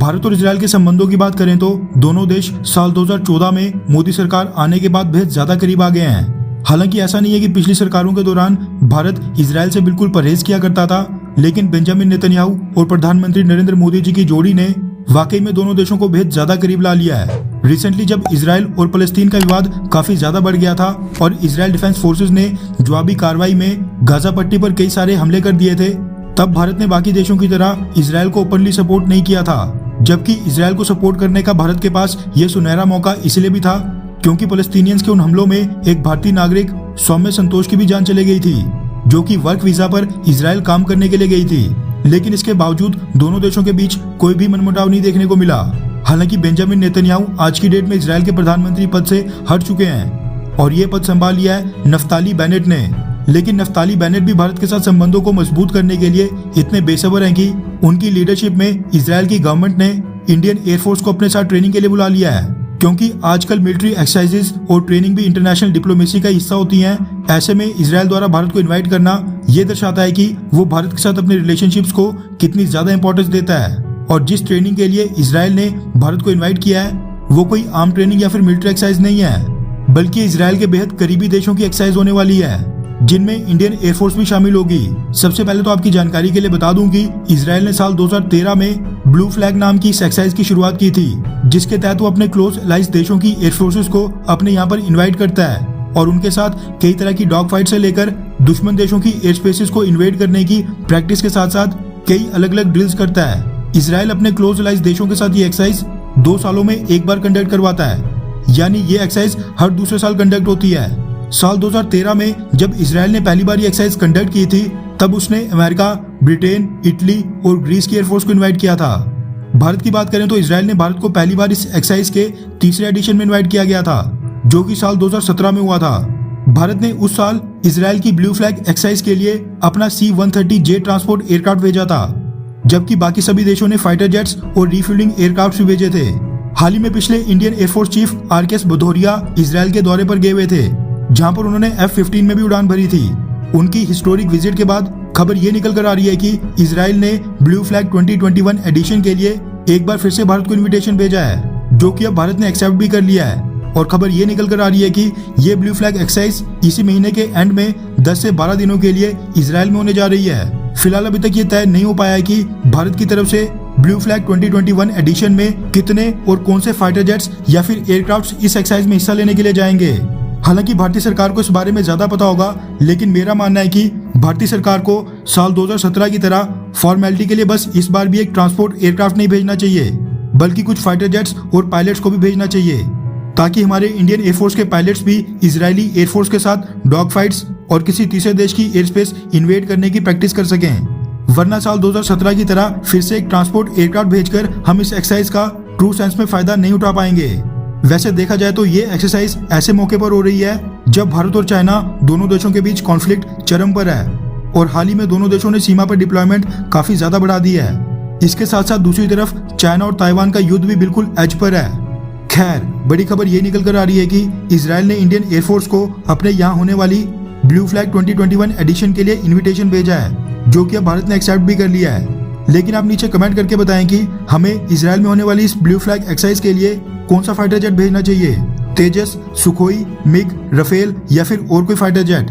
भारत और इजरायल के संबंधों की बात करें तो दोनों देश साल 2014 में मोदी सरकार आने के बाद बेहद ज्यादा करीब आ गए हैं। हालांकि ऐसा नहीं है कि पिछली सरकारों के दौरान भारत इजरायल से बिल्कुल परहेज किया करता था, लेकिन बेंजामिन नेतन्याहू और प्रधानमंत्री नरेंद्र मोदी जी की जोड़ी ने वाकई में दोनों देशों को बेहद ज्यादा करीब ला लिया है। रिसेंटली जब इजरायल और फलस्तीन का विवाद काफी ज्यादा बढ़ गया था और इजरायल डिफेंस फोर्सेज ने जवाबी कार्रवाई में गाजा पट्टी पर कई सारे हमले कर दिए थे, तब भारत ने बाकी देशों की तरह इजरायल को ओपनली सपोर्ट नहीं किया था। जबकि इजरायल को सपोर्ट करने का भारत के पास ये सुनहरा मौका इसलिए भी था क्योंकि फलस्तीनियंस के उन हमलों में एक भारतीय नागरिक सौम्य संतोष की भी जान चली गई थी, जो कि वर्क वीजा पर इजरायल काम करने के लिए गई थी। लेकिन इसके बावजूद दोनों देशों के बीच कोई भी मनमुटाव नहीं देखने को मिला। हालांकि बेंजामिन नेतन्याहू आज की डेट में इजरायल के प्रधानमंत्री पद से हट चुके हैं और ये पद संभाल लिया है नफ्ताली बेनेट ने। लेकिन नफ्ताली बेनेट भी भारत के साथ संबंधों को मजबूत करने के लिए इतने बेसब्र हैं कि उनकी लीडरशिप में इजरायल की गवर्नमेंट ने इंडियन एयरफोर्स को अपने साथ ट्रेनिंग के लिए बुला लिया है, क्योंकि आजकल मिलिट्री एक्सरसाइजेज और ट्रेनिंग भी इंटरनेशनल डिप्लोमेसी का हिस्सा होती हैं। ऐसे में इजरायल द्वारा भारत को इन्वाइट करना ये दर्शाता है कि वो भारत के साथ अपने रिलेशनशिप्स को कितनी ज्यादा इंपॉर्टेंस देता है। और जिस ट्रेनिंग के लिए इजरायल ने भारत को इन्वाइट किया है वो कोई आम ट्रेनिंग या फिर मिलिट्री एक्सरसाइज नहीं है, बल्कि इजरायल के बेहद करीबी देशों की एक्सरसाइज होने वाली है, जिनमें इंडियन एयरफोर्स भी शामिल होगी। सबसे पहले तो आपकी जानकारी के लिए बता दूं कि इजरायल ने साल 2013 में ब्लू फ्लैग नाम की इस एक्सरसाइज की शुरुआत की थी, जिसके तहत वो अपने क्लोज एलाइज देशों की एयरफोर्सेस को अपने यहाँ पर इन्वाइट करता है और उनके साथ कई तरह की डॉग फाइट से लेकर दुश्मन देशों की एयर स्पेसेस को इन्वेड करने की प्रैक्टिस के साथ साथ कई अलग अलग ड्रिल्स करता है। इजरायल अपने क्लोज एलाइज देशों के साथ ये एक्सरसाइज 2 सालों में एक बार कंडक्ट करवाता है, यानी ये एक्सरसाइज हर दूसरे साल कंडक्ट होती है। साल 2013 में जब इजरायल ने पहली बार ये एक्सरसाइज कंडक्ट की थी, तब उसने अमेरिका, ब्रिटेन, इटली और ग्रीस की एयरफोर्स को इन्वाइट किया था। भारत की बात करें तो इजरायल ने भारत को पहली बार इस एक्सरसाइज के तीसरे एडिशन में इन्वाइट किया गया था, जो कि साल 2017 में हुआ था। भारत ने उस साल इजरायल की ब्लू फ्लैग एक्सरसाइज के लिए अपना C-130J ट्रांसपोर्ट एयरक्राफ्ट भेजा था, जबकि बाकी सभी देशों ने फाइटर जेट्स और रिफ्यूलिंग एयरक्राफ्ट भी भेजे थे। हाल ही में पिछले Indian air force chief RKS Bhadauria Israel के दौरे पर गए हुए थे, जहां पर उन्होंने F-15 में भी उड़ान भरी थी। उनकी हिस्टोरिक विजिट के बाद खबर ये निकल कर आ रही है कि इजरायल ने ब्लू फ्लैग 2021 एडिशन के लिए एक बार फिर से भारत को इनविटेशन भेजा है, जो कि अब भारत ने एक्सेप्ट भी कर लिया है। और खबर ये निकल कर आ रही है कि ये ब्लू फ्लैग एक्सरसाइज इसी महीने के एंड में 10 से 12 दिनों के लिए इजरायल में होने जा रही है। फिलहाल अभी तक ये तय नहीं हो पाया है कि भारत की तरफ से ब्लू फ्लैग 2021 एडिशन में कितने और कौन से फाइटर जेट्स या फिर एयरक्राफ्ट इस एक्सरसाइज में हिस्सा लेने के लिए जाएंगे। हालांकि भारतीय सरकार को इस बारे में ज्यादा पता होगा, लेकिन मेरा मानना है कि भारतीय सरकार को साल 2017 की तरह फॉर्मेलिटी के लिए बस इस बार भी एक ट्रांसपोर्ट एयरक्राफ्ट नहीं भेजना चाहिए, बल्कि कुछ फाइटर जेट्स और पायलट्स को भी भेजना चाहिए, ताकि हमारे इंडियन एयरफोर्स के पायलट्स भी इजरायली एयरफोर्स के साथ डॉग फाइट्स और किसी तीसरे देश की एयर स्पेस इन्वेड करने की प्रैक्टिस कर सकें। वरना साल 2017 की तरह फिर से एक ट्रांसपोर्ट एयरक्राफ्ट भेजकर हम इस एक्सरसाइज का ट्रू सेंस में फायदा नहीं उठा पाएंगे। वैसे देखा जाए तो ये एक्सरसाइज ऐसे मौके पर हो रही है जब भारत और चाइना दोनों देशों के बीच कॉन्फ्लिक्ट चरम पर है और हाल ही में दोनों देशों ने सीमा पर डिप्लॉयमेंट काफी ज्यादा बढ़ा दी है। इसके साथ साथ दूसरी तरफ चाइना और ताइवान का युद्ध भी बिल्कुल एज पर है। खैर, बड़ी खबर ये निकल कर आ रही है कि इजरायल ने इंडियन एयरफोर्स को अपने यहाँ होने वाली ब्लू फ्लैग 2021 एडिशन के लिए इन्विटेशन भेजा है, जो कि अब भारत ने एक्सेप्ट भी कर लिया है। लेकिन आप नीचे कमेंट करके बताएं कि हमें इजरायल में होने वाली इस ब्लू फ्लैग एक्सरसाइज के लिए कौन सा फाइटर जेट भेजना चाहिए, तेजस, सुखोई, मिग, राफेल या फिर और कोई फाइटर जेट।